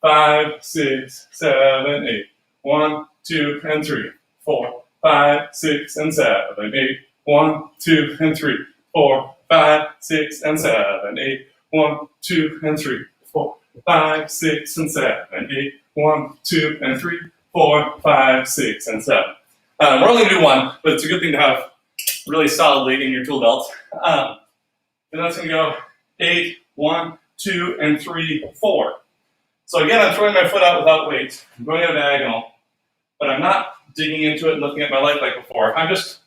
5, 6, 7, 8. 1, 2, and 3. 4, 5, 6, and 7, 8. 1, 2, and 3. 4, 5, 6, and 7, 8. 1, 2, and 3. 4, 5, 6, and 7, 8. 1, 2, and 3. 4, 5, 6, and 7. We're only going to do one, but it's a good thing to have really solidly in your tool belt. And that's going to go 8, 1, 2, and 3, 4. So again, I'm throwing my foot out without weight. I'm going at a diagonal, but I'm not digging into it and looking at my leg like before. I'm just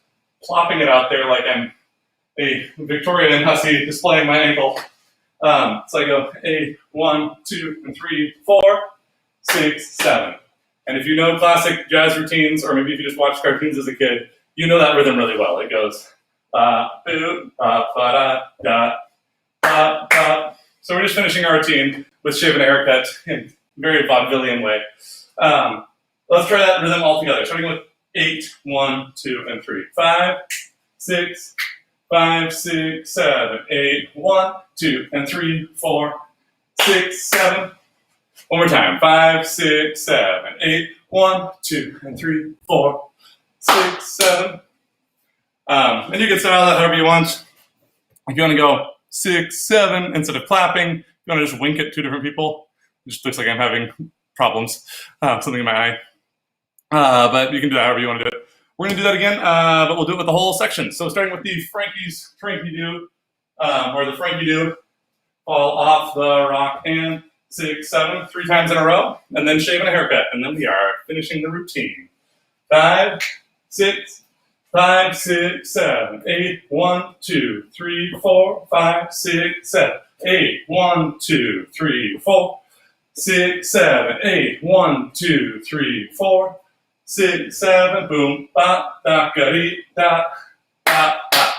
plopping it out there like I'm a Victorian hussy displaying my ankle. So I go 8, 1, 2, and 3, 4, 6, 7. And if you know classic jazz routines, or maybe if you just watched cartoons as a kid, you know that rhythm really well. It goes ba, boo, ba, da, da, ba, ba, So we're just finishing our routine with shaving a haircut in a very vaudevillian way. Let's try that rhythm all together. Starting with 8, 1, 2, and 3. 5, 6, 5, 6, 7, 8, 1, 2, and 3, 4, 6, 7. One more time. 5, 6, 7, 8, 1, 2, and 3, 4, 6, 7. And you can style that however you want. If you want to go 6, 7 instead of clapping, if you want to just wink at 2 different people, it just looks like I'm having problems, something in my eye. But you can do that however you want to do it. We're going to do that again, but we'll do it with the whole section. So starting with the Frankie's Frankie-Do, or the Frankie-Do, fall off the rock and 6, 7, 3 times in a row, and then shaving a haircut. And then we are finishing the routine. 5, 6, 5, 6, 7, 8, 1, 2, 3, 4, 5, 6, 7, 8, 1, 2, 3, 4, 6, 7, 8, 1, 2, 3, 4, 6, 7, boom, ba, da, ga, dee, da, da, da.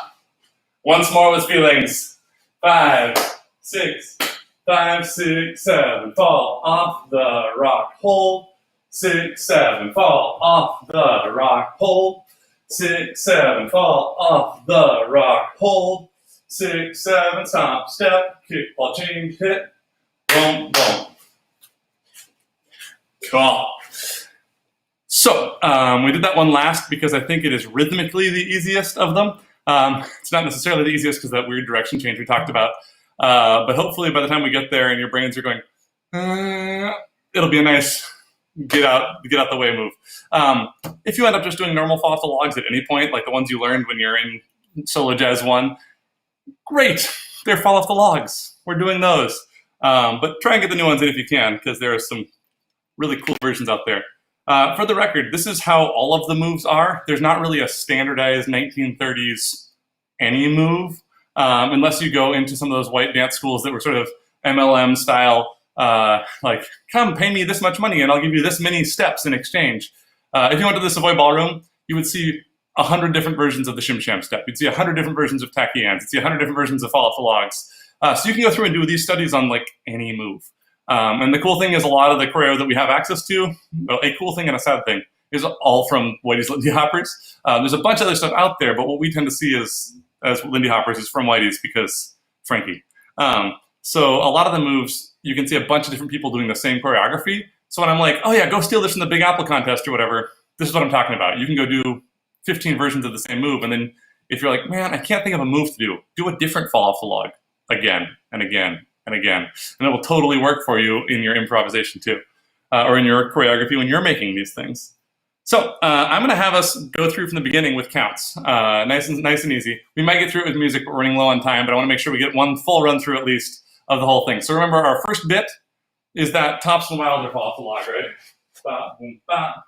Once more with feelings. 5, 6, 5, 6, 7, fall off the rock, hold. 6, 7, fall off the rock, hold. 6, 7, fall off the rock, hold. 6, 7, stomp, step, kick, ball, change, hit, boom, boom. Cool. So we did that one last because I think it is rhythmically the easiest of them. It's not necessarily the easiest because that weird direction change we talked about. But hopefully by the time we get there and your brains are going, it'll be a nice get out the way move. If you end up just doing normal fall off the logs at any point, like the ones you learned when you're in Solo Jazz 1, great. They're fall off the logs. We're doing those. But try and get the new ones in if you can, because there are some really cool versions out there. For the record, this is how all of the moves are. There's not really a standardized 1930s any move, unless you go into some of those white dance schools that were sort of MLM style, like, come pay me this much money and I'll give you this many steps in exchange. If you went to the Savoy Ballroom, you would see 100 different versions of the Shim Sham step. You'd see 100 different versions of tacky hands. You'd see 100 different versions of fall off the logs. So you can go through and do these studies on like any move. And the cool thing is a lot of the choreo that we have access to, well, a cool thing and a sad thing, is all from Whitey's Lindy Hoppers. There's a bunch of other stuff out there, but what we tend to see as Lindy Hoppers is from Whitey's because Frankie. So a lot of the moves, you can see a bunch of different people doing the same choreography. So when I'm like, oh yeah, go steal this from the Big Apple contest or whatever, this is what I'm talking about. You can go do 15 versions of the same move, and then if you're like, man, I can't think of a move to do a different fall off the log again and again and again, and it will totally work for you in your improvisation too, or in your choreography when you're making these things. So I'm going to have us go through from the beginning with counts, nice and easy. We might get through it with music, but we're running low on time, but I want to make sure we get one full run through at least of the whole thing. So remember, our first bit is that Thompson Wilder fall off the log, right? Ba, boom, ba.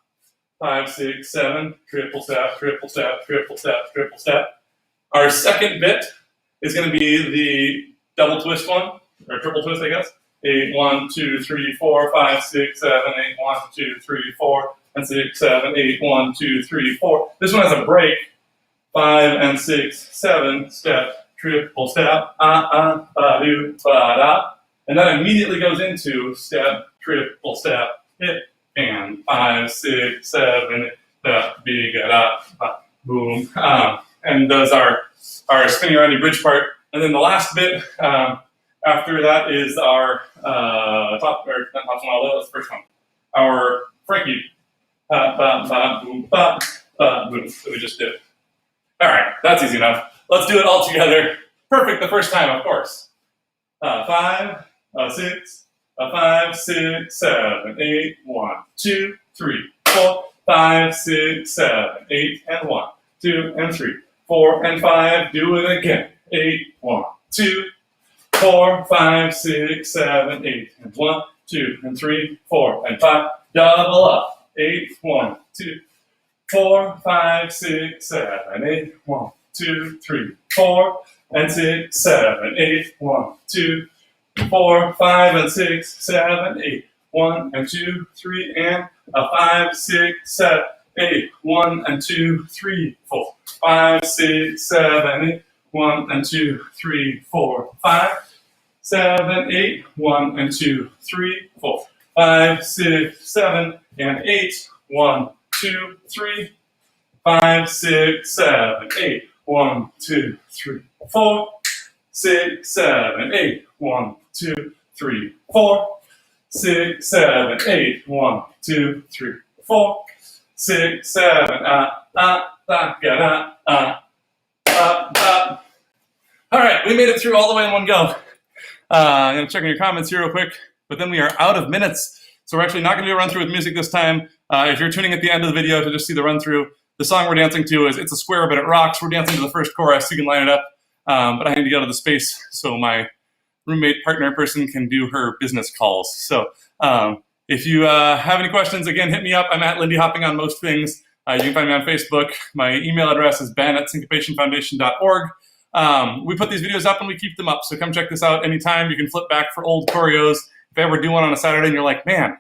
5, 6, 7, triple step, triple step, triple step, triple step. Our second bit is going to be the double twist one, or triple twist, I guess. 8, 1, 2, 3, 4, 5, 6, 7, 8, 1, 2, 3, 4, and 6, 7, 8, 1, 2, 3, 4. This one has a break. 5 and 6, 7, step, triple step, ba-do, ba-da. And that immediately goes into step, triple step, hit, and 5, 6, 7, step, big-a-da, boom. And does our spinning around your bridge part. And then the last bit after that is our not Top Wild, that's the first one. Our Frankie, boom, boom, that we just did. All right, that's easy enough. Let's do it all together. Perfect the first time, of course. 5, 6, 5, 6, 7, 8, 1, 2, 3, 4, 5, 6, 7, 8, and 1, 2, and 3, 4, and 5. Do it again. 8, 1, 2, 4, 5, 6, 7, 8, and 1, 2, and 3, 4, and 5. Double up. 8, 1, 2, 4, 5, 6, 7, 8, 1, 2, 3, 4, and 6, 7, 8, 1, 2, 4, 5, and 6, 7, 8, 1, and 2, 3, and 5, 6, 7, 8, 1, and 2, 3, 4, 5, 6, 7, 8, 1, and 2, 3, 4, 5, 7, 8, 1 and 2, 3, 4, 5, 6, 7 and 8, 1, 2, 3, 5, 6, 7, 8, 1, 2, 3, 4, 6, 7, 8, 1, 2, 3, 4, 6, 7, 8, 1, 2, 3, 4, 6, 7, All right, we made it through all the way in one go. I'm going to check on your comments here real quick, but then we are out of minutes. So we're actually not going to do a run through with music this time. If you're tuning at the end of the video to just see the run through, the song we're dancing to is It's a Square But It Rocks. We're dancing to the first chorus. You can line it up, but I need to get out of the space so my roommate partner person can do her business calls. So if you have any questions, again, hit me up. I'm at Lindy Hopping on most things. You can find me on Facebook. My email address is ben@syncopationfoundation.org. We put these videos up and we keep them up, so come check this out anytime. You can flip back for old choreos. If you ever do one on a Saturday and you're like, man,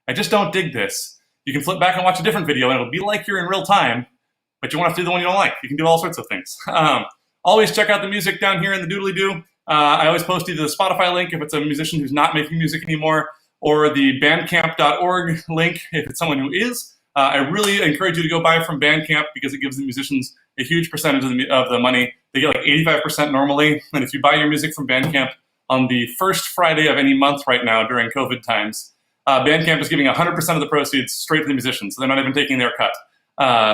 I just don't dig this, you can flip back and watch a different video and it'll be like you're in real time, but you won't have to do the one you don't like. You can do all sorts of things. Always check out the music down here in the doodly-doo. I always post either the Spotify link if it's a musician who's not making music anymore, or the bandcamp.org link if it's someone who is. I really encourage you to go buy from Bandcamp because it gives the musicians a huge percentage of the money. They get like 85% normally, and if you buy your music from Bandcamp on the first Friday of any month right now during COVID times, Bandcamp is giving 100% of the proceeds straight to the musicians, so they're not even taking their cut.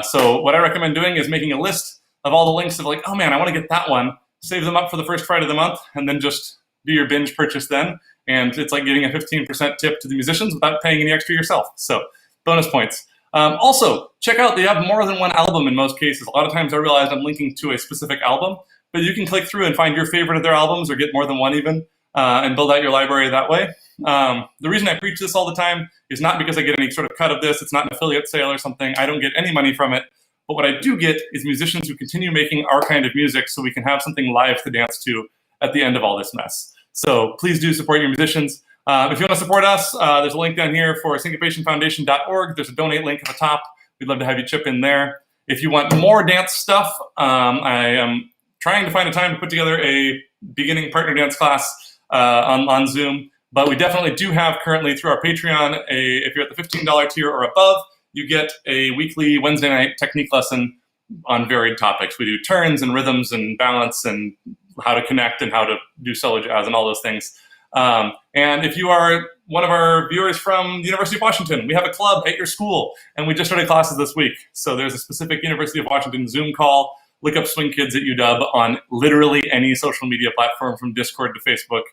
So what I recommend doing is making a list of all the links of like, oh man, I want to get that one, save them up for the first Friday of the month, and then just do your binge purchase then, and it's like giving a 15% tip to the musicians without paying any extra yourself, so bonus points. Also, check out, they have more than one album in most cases. A lot of times I realize I'm linking to a specific album, but you can click through and find your favorite of their albums or get more than one even, and build out your library that way. The reason I preach this all the time is not because I get any sort of cut of this. It's not an affiliate sale or something. I don't get any money from it. But what I do get is musicians who continue making our kind of music so we can have something live to dance to at the end of all this mess. So please do support your musicians. If you want to support us, there's a link down here for syncopationfoundation.org. There's a donate link at the top. We'd love to have you chip in there. If you want more dance stuff, I am trying to find a time to put together a beginning partner dance class on Zoom. But we definitely do have currently through our Patreon, if you're at the $15 tier or above, you get a weekly Wednesday night technique lesson on varied topics. We do turns and rhythms and balance and how to connect and how to do solo jazz and all those things. And if you are one of our viewers from the University of Washington, we have a club at your school, and we just started classes this week. So there's a specific University of Washington Zoom call. Look up Swing Kids at UW on literally any social media platform from Discord to Facebook,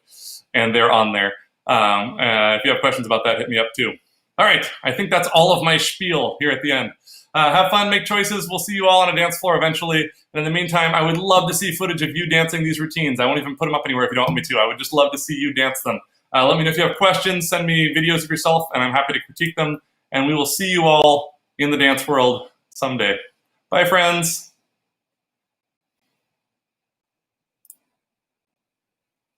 and they're on there. If you have questions about that, hit me up too. All right, I think that's all of my spiel here at the end. Have fun, make choices. We'll see you all on a dance floor eventually. And in the meantime, I would love to see footage of you dancing these routines. I won't even put them up anywhere if you don't want me to. I would just love to see you dance them. Let me know if you have questions. Send me videos of yourself, and I'm happy to critique them. And we will see you all in the dance world someday. Bye, friends.